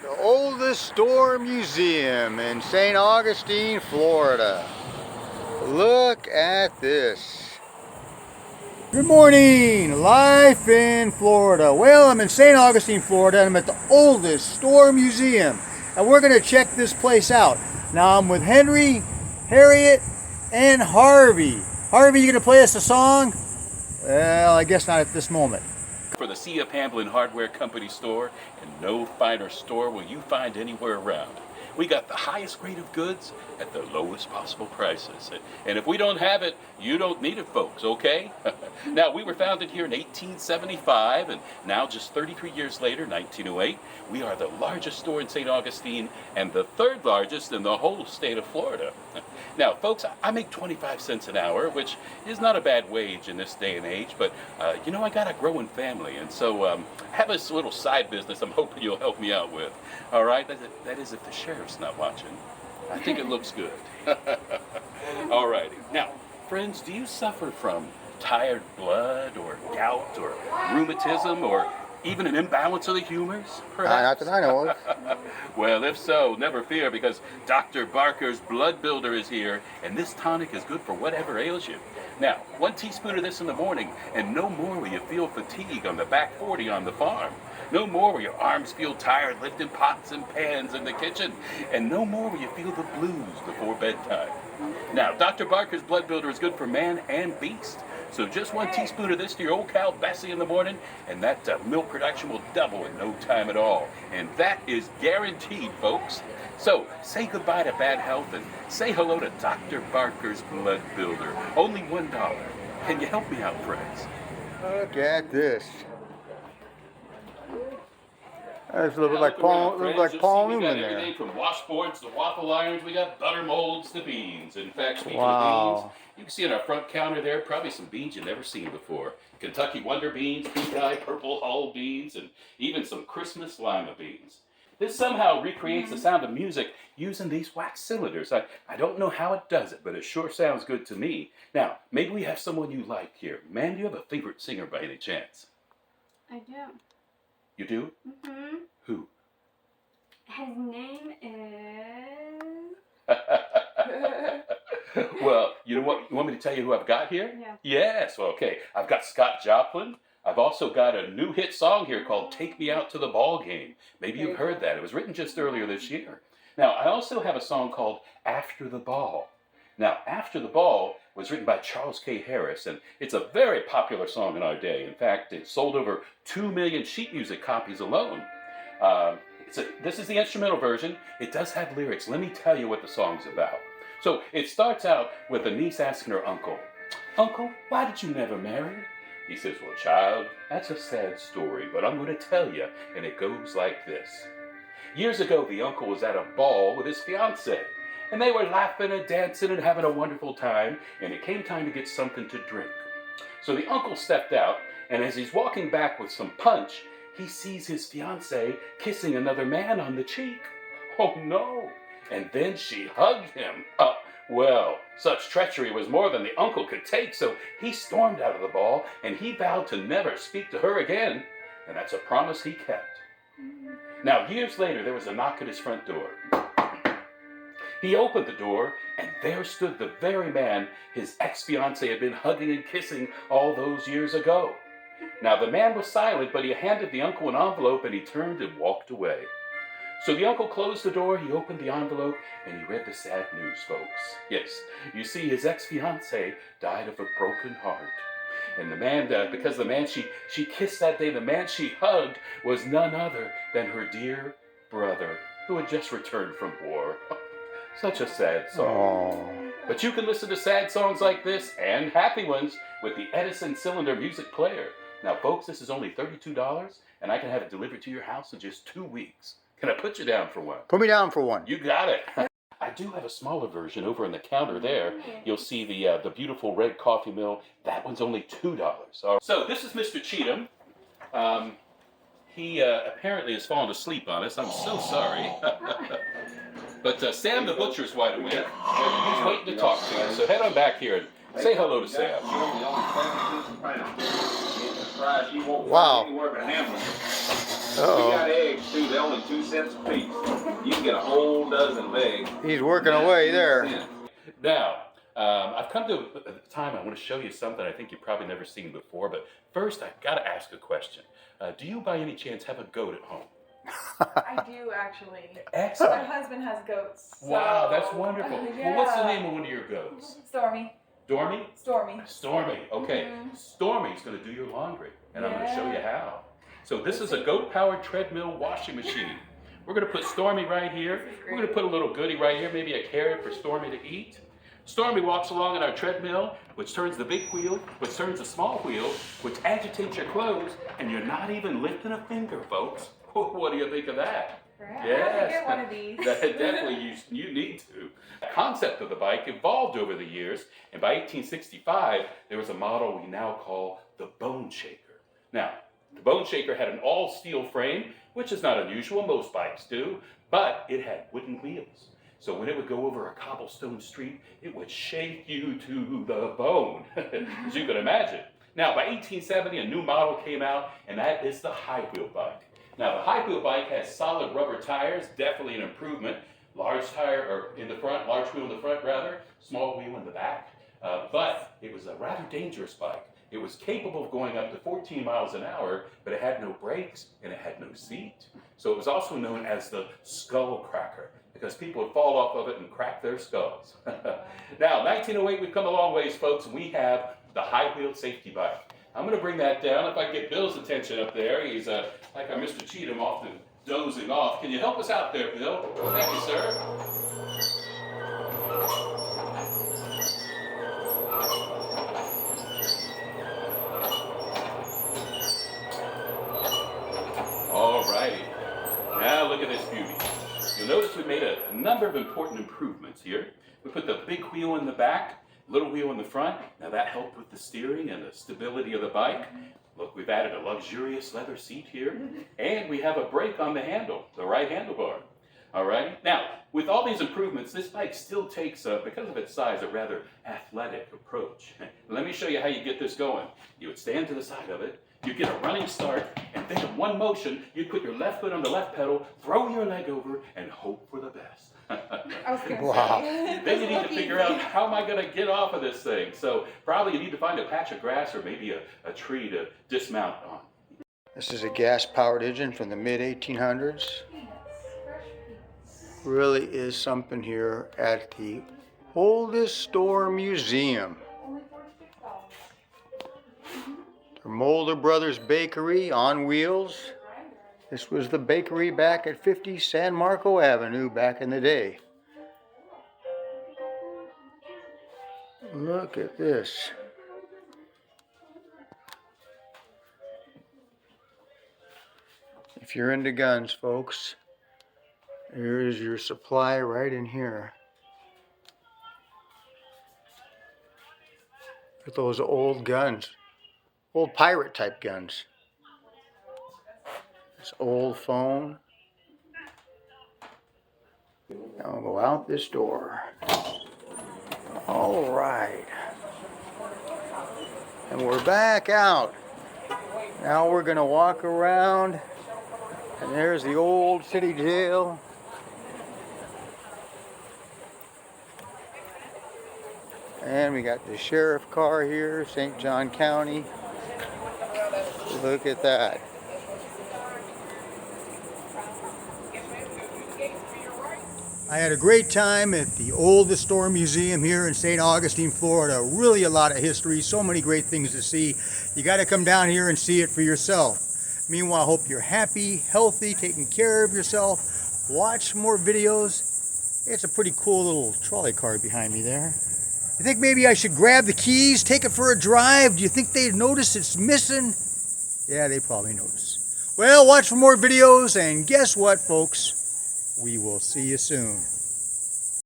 the oldest store museum in St. Augustine, Florida. Look at this. Good morning, life in Florida. Well, I'm in St. Augustine, Florida, and I'm at the Oldest Store Museum, and we're going to check this place out. Now I'm with Henry, Harriet, and Harvey. Harvey, you going to play us a song? Well, I guess not at this moment. For the Sea of Hamblin Hardware Company store, and no finer store will you find anywhere around. We got the highest grade of goods at the lowest possible prices. And if we don't have it, you don't need it, folks, okay? Now, we were founded here in 1875, and now just 33 years later, 1908, we are the largest store in St. Augustine and the third largest in the whole state of Florida. Now, folks, I make 25 cents an hour, which is not a bad wage in this day and age, but, you know, I got a growing family, and so I have this little side business I'm hoping you'll help me out with. All right? That is if the sheriff's not watching. I think it looks good. All righty. Now, friends, do you suffer from tired blood or gout or rheumatism or even an imbalance of the humors, perhaps? Not that I know of. Well, if so, never fear, because Dr. Barker's Blood Builder is here, and this tonic is good for whatever ails you. Now, 1 teaspoon of this in the morning, and no more will you feel fatigue on the back 40 on the farm. No more will your arms feel tired lifting pots and pans in the kitchen, and no more will you feel the blues before bedtime. Now, Dr. Barker's Blood Builder is good for man and beast. So just 1 teaspoon of this to your old cow Bessie in the morning, and that milk production will double in no time at all. And that is guaranteed, folks. So say goodbye to bad health and say hello to Dr. Barker's Blood Builder. Only $1. Can you help me out, friends? Look at this. That's a little bit like Paul Newman there. We got everything from washboards to waffle irons. We got butter molds to beans. In fact, speaking of beans, you can see on our front counter there probably some beans you've never seen before. Kentucky Wonder beans, pink eye, purple hull beans, and even some Christmas lima beans. This somehow recreates the sound of music using these wax cylinders. I don't know how it does it, but it sure sounds good to me. Now, maybe we have someone you like here. Man, do you have a favorite singer by any chance? I do. You do? Mm-hmm. Who? His name is... Well, you know what? You want me to tell you who I've got here? Yeah. Yes, well, okay. I've got Scott Joplin. I've also got a new hit song here called Take Me Out to the Ball Game. Maybe you've heard that. It was written just earlier this year. Now, I also have a song called After the Ball. Now, After the Ball was written by Charles K. Harris, and it's a very popular song in our day. In fact, it sold over 2 million sheet music copies alone. This is the instrumental version. It does have lyrics. Let me tell you what the song's about. So it starts out with a niece asking her uncle, "Uncle, why did you never marry?" He says, "Well, child, that's a sad story, but I'm going to tell you," and it goes like this. Years ago, the uncle was at a ball with his fiancée, and they were laughing and dancing and having a wonderful time, and it came time to get something to drink. So the uncle stepped out, and as he's walking back with some punch, he sees his fiancée kissing another man on the cheek. Oh no! And then she hugged him. Well, such treachery was more than the uncle could take, so he stormed out of the ball, and he vowed to never speak to her again, and that's a promise he kept. Now, years later, there was a knock at his front door. He opened the door, and there stood the very man his ex-fiancée had been hugging and kissing all those years ago. Now, the man was silent, but he handed the uncle an envelope, and he turned and walked away. So the uncle closed the door, he opened the envelope, and he read the sad news, folks. Yes, you see, his ex-fiancée died of a broken heart. And the man, because the man she kissed that day, the man she hugged, was none other than her dear brother, who had just returned from war. Such a sad song. Aww. But you can listen to sad songs like this, and happy ones, with the Edison Cylinder music player. Now, folks, this is only $32, and I can have it delivered to your house in just 2 weeks. Can I put you down for one? Put me down for one. You got it. I do have a smaller version over on the counter there. You'll see the beautiful red coffee mill. That one's only $2. So this is Mr. Cheatham. He apparently has fallen asleep on us. I'm so sorry. But Sam the Butcher's wide awake. He's waiting to talk to us. So head on back here and say hello to Sam. Wow. Uh-oh. We got eggs too. They're only 2 cents a piece. You can get a whole dozen of eggs. He's working away there. Now, I've come to a time I want to show you something I think you've probably never seen before, but first I've got to ask a question. Do you by any chance have a goat at home? I do actually. Excellent. My husband has goats. So... Wow, that's wonderful. Yeah. Well, what's the name of one of your goats? Stormy. Dormy? Stormy. Stormy, okay. Stormy's going to do your laundry, and I'm going to show you how. So this is a goat-powered treadmill washing machine. We're going to put Stormy right here. We're going to put a little goodie right here, maybe a carrot for Stormy to eat. Stormy walks along in our treadmill, which turns the big wheel, which turns the small wheel, which agitates your clothes, and you're not even lifting a finger, folks. What do you think of that? Right. Yes. I have to get one of these. Definitely, you need to. The concept of the bike evolved over the years, and by 1865, there was a model we now call the Bone Shaker. Now, the Bone Shaker had an all-steel frame, which is not unusual, most bikes do, but it had wooden wheels. So when it would go over a cobblestone street, it would shake you to the bone, as you can imagine. Now, by 1870, a new model came out, and that is the high-wheel bike. Now, the high-wheel bike has solid rubber tires, definitely an improvement. Large tire, or in the front, large wheel in the front rather, small wheel in the back. But it was a rather dangerous bike. It was capable of going up to 14 miles an hour, but it had no brakes and it had no seat. So it was also known as the skull cracker, because people would fall off of it and crack their skulls. Now, 1908, we've come a long ways, folks, and we have the high-wheeled safety bike. I'm going to bring that down. If I get Bill's attention up there, he's like our Mr. Cheatham, often dozing off. Can you help us out there, Bill? Thank you, sir. All righty. Now look at this beauty. You'll notice we made a number of important improvements here. We put the big wheel in the back, little wheel in the front. Now that helped with the steering and the stability of the bike. Look, we've added a luxurious leather seat here, and we have a brake on the handle, the right handlebar. All right. Now, with all these improvements, this bike still takes, because of its size, a rather athletic approach. Let me show you how you get this going. You would stand to the side of it, you get a running start, and then in one motion, you put your left foot on the left pedal, throw your leg over, and hope for the best. I was gonna Wow. say. Then you need to figure out, how am I going to get off of this thing? So probably you need to find a patch of grass or maybe a tree to dismount on. This is a gas-powered engine from the mid-1800s. Really is something here at the Oldest Store Museum. The Mulder Brothers Bakery on wheels. This was the bakery back at 50 San Marcos Avenue back in the day. Look at this. If you're into guns, folks, here's your supply right in here. With those old guns, old pirate type guns. This old phone. Now we'll go out this door. All right. And we're back out. Now we're going to walk around. And there's the old city jail. And we got the sheriff car here, St. John County. Look at that. I had a great time at the Oldest Store Museum here in St. Augustine, Florida. Really a lot of history, so many great things to see. You got to come down here and see it for yourself. Meanwhile, I hope you're happy, healthy, taking care of yourself. Watch more videos. It's a pretty cool little trolley car behind me there. You think maybe I should grab the keys, take it for a drive? Do you think they'd notice it's missing? Yeah, they probably notice. Well, watch for more videos, and guess what, folks? We will see you soon.